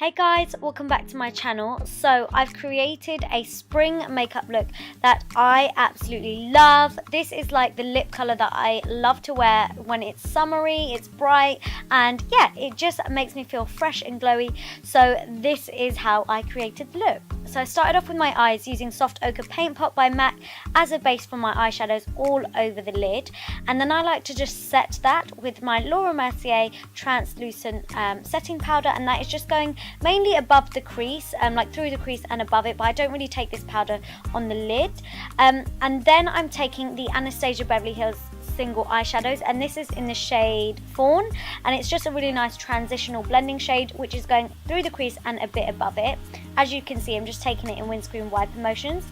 Hey guys, welcome back to my channel. So I've created a spring makeup look that I absolutely love. This is like the lip color that I love to wear when it's summery, it's bright, and yeah, it just makes me feel fresh and glowy. So this is how I created the look. So I started off with my eyes using Soft Ochre Paint Pot by MAC as a base for my eyeshadows all over the lid. And then I like to just set that with my Laura Mercier translucent setting powder, and that is just going mainly above the crease, like through the crease and above it, but I don't really take this powder on the lid. And then I'm taking the Anastasia Beverly Hills single eyeshadows, and this is in the shade Fawn, and it's just a really nice transitional blending shade which is going through the crease and a bit above it. As you can see, I'm just taking it in windscreen wiper motions.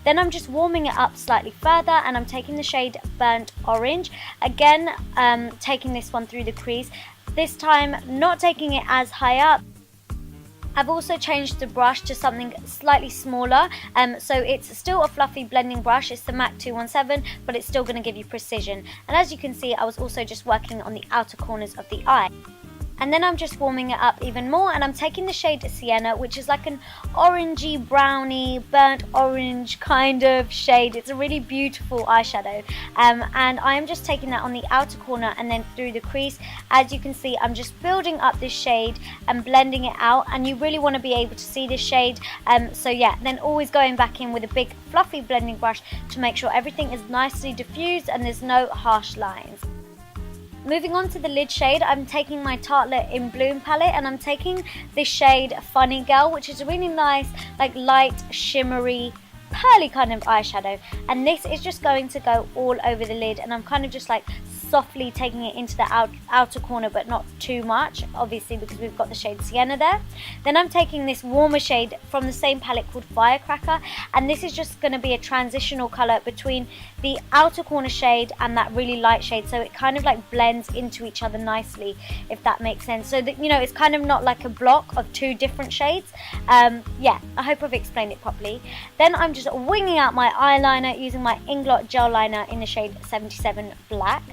Then I'm just warming it up slightly further, and I'm taking the shade Burnt Orange, again taking this one through the crease, this time not taking it as high up. I've also changed the brush to something slightly smaller, so it's still a fluffy blending brush. It's the MAC 217, but it's still going to give you precision. And as you can see, I was also just working on the outer corners of the eye. And then I'm just warming it up even more, and I'm taking the shade Sienna, which is like an orangey, browny, burnt orange kind of shade. It's a really beautiful eyeshadow, and I am just taking that on the outer corner and then through the crease. As you can see, I'm just building up this shade and blending it out, and you really want to be able to see this shade. So yeah, then always going back in with a big fluffy blending brush to make sure everything is nicely diffused and there's no harsh lines. Moving on to the lid shade, I'm taking my Tartelette in Bloom palette, and I'm taking this shade Funny Girl, which is a really nice, like light, shimmery, pearly kind of eyeshadow. And this is just going to go all over the lid, and I'm kind of just like softly taking it into the outer corner, but not too much, obviously, because we've got the shade Sienna there. Then I'm taking this warmer shade from the same palette called Firecracker, and this is just going to be a transitional color between the outer corner shade and that really light shade, so it kind of like blends into each other nicely, if that makes sense. So that, you know, it's kind of not like a block of two different shades. Yeah, I hope I've explained it properly. Then I'm just winging out my eyeliner using my Inglot gel liner in the shade 77 Black.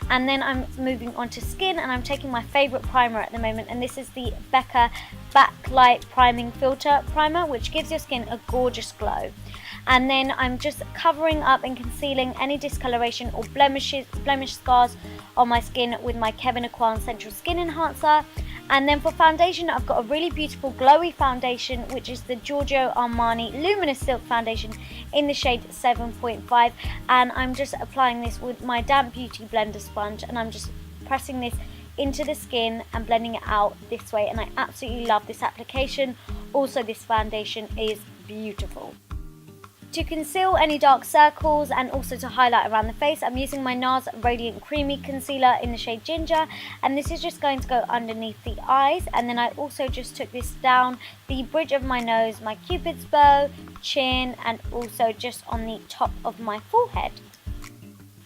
And then I'm moving on to skin, and I'm taking my favourite primer at the moment, and this is the Becca Backlight Priming Filter Primer, which gives your skin a gorgeous glow. And then I'm just covering up and concealing any discoloration or blemish scars on my skin with my Kevyn Aucoin Central Skin Enhancer. And then for foundation, I've got a really beautiful glowy foundation, which is the Giorgio Armani Luminous Silk Foundation in the shade 7.5. And I'm just applying this with my Damp Beauty Blender sponge, and I'm just pressing this into the skin and blending it out this way. And I absolutely love this application. Also, this foundation is beautiful. To conceal any dark circles and also to highlight around the face, I'm using my NARS Radiant Creamy Concealer in the shade Ginger, and this is just going to go underneath the eyes. And then I also just took this down the bridge of my nose, my Cupid's bow, chin, and also just on the top of my forehead.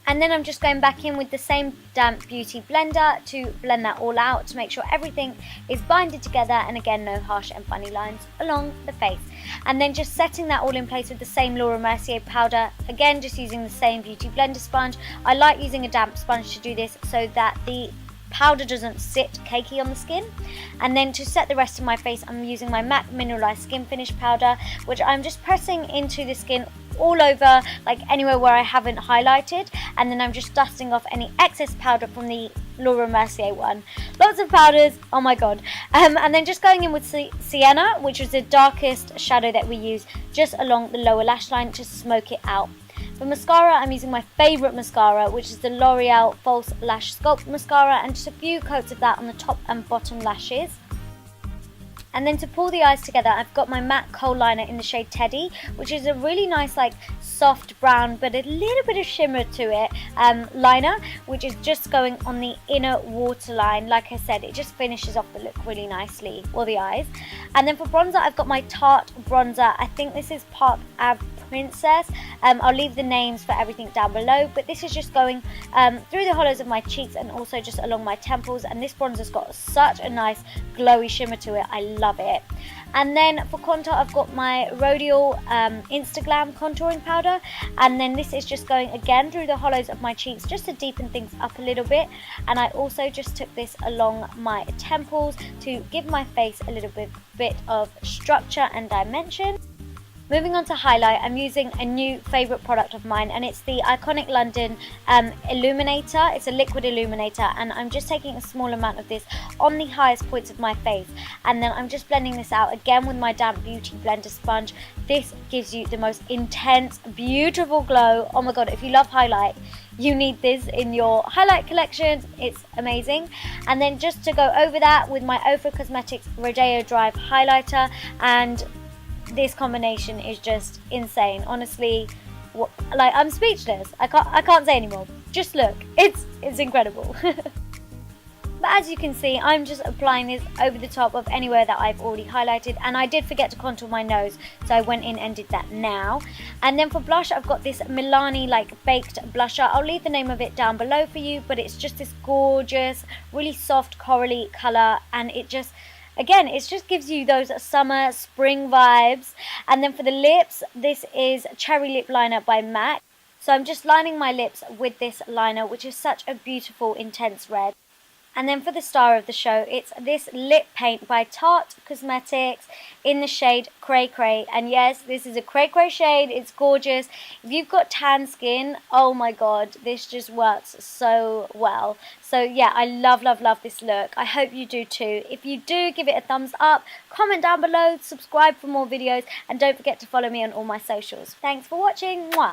And then I'm just going back in with the same Damp Beauty blender to blend that all out to make sure everything is binded together, and again, no harsh and funny lines along the face. And then just setting that all in place with the same Laura Mercier powder, again just using the same Beauty Blender sponge. I like using a damp sponge to do this so that the powder doesn't sit cakey on the skin. And then to set the rest of my face, I'm using my MAC Mineralized Skin Finish powder, which I'm just pressing into the skin all over, like anywhere where I haven't highlighted, and then I'm just dusting off any excess powder from the Laura Mercier one. Lots of powders, oh my god. And then just going in with Sienna, which is the darkest shadow that we use, just along the lower lash line to smoke it out. For mascara, I'm using my favourite mascara, which is the L'Oreal False Lash Sculpt Mascara, and just a few coats of that on the top and bottom lashes. And then to pull the eyes together, I've got my MAC Kohl Liner in the shade Teddy, which is a really nice, like, soft brown, but a little bit of shimmer to it, liner, which is just going on the inner waterline. Like I said, it just finishes off the look really nicely, or the eyes. And then for bronzer, I've got my Tarte bronzer. I think this is Park Ave Princess. I'll leave the names for everything down below, but this is just going through the hollows of my cheeks and also just along my temples, and this bronzer's got such a nice glowy shimmer to it. I love it. And then for contour, I've got my Rodial Instaglam contouring powder, and then this is just going again through the hollows of my cheeks just to deepen things up a little bit. And I also just took this along my temples to give my face a little bit of structure and dimension. Moving on to highlight, I'm using a new favourite product of mine, and it's the Iconic London Illuminator. It's a liquid illuminator, and I'm just taking a small amount of this on the highest points of my face, and then I'm just blending this out again with my Damp Beauty Blender sponge. This gives you the most intense, beautiful glow. Oh my god, if you love highlight, you need this in your highlight collection. It's amazing. And then just to go over that with my Ofra Cosmetics Rodeo Drive highlighter, and this combination is just insane. Honestly, like, I'm speechless. I can't say anymore. Just look, it's incredible. But as you can see, I'm just applying this over the top of anywhere that I've already highlighted, and I did forget to contour my nose, so I went in and did that now. And then for blush, I've got this Milani like baked blusher. I'll leave the name of it down below for you, but it's just this gorgeous, really soft corally colour, and it just, again, it just gives you those summer, spring vibes. And then for the lips, this is Cherry Lip Liner by MAC. So I'm just lining my lips with this liner, which is such a beautiful, intense red. And then for the star of the show, it's this lip paint by Tarte Cosmetics in the shade Cray Cray. And yes, this is a Cray Cray shade. It's gorgeous. If you've got tan skin, oh my god, this just works so well. So yeah, I love, love, love this look. I hope you do too. If you do, give it a thumbs up, comment down below, subscribe for more videos, and don't forget to follow me on all my socials. Thanks for watching. Mwah.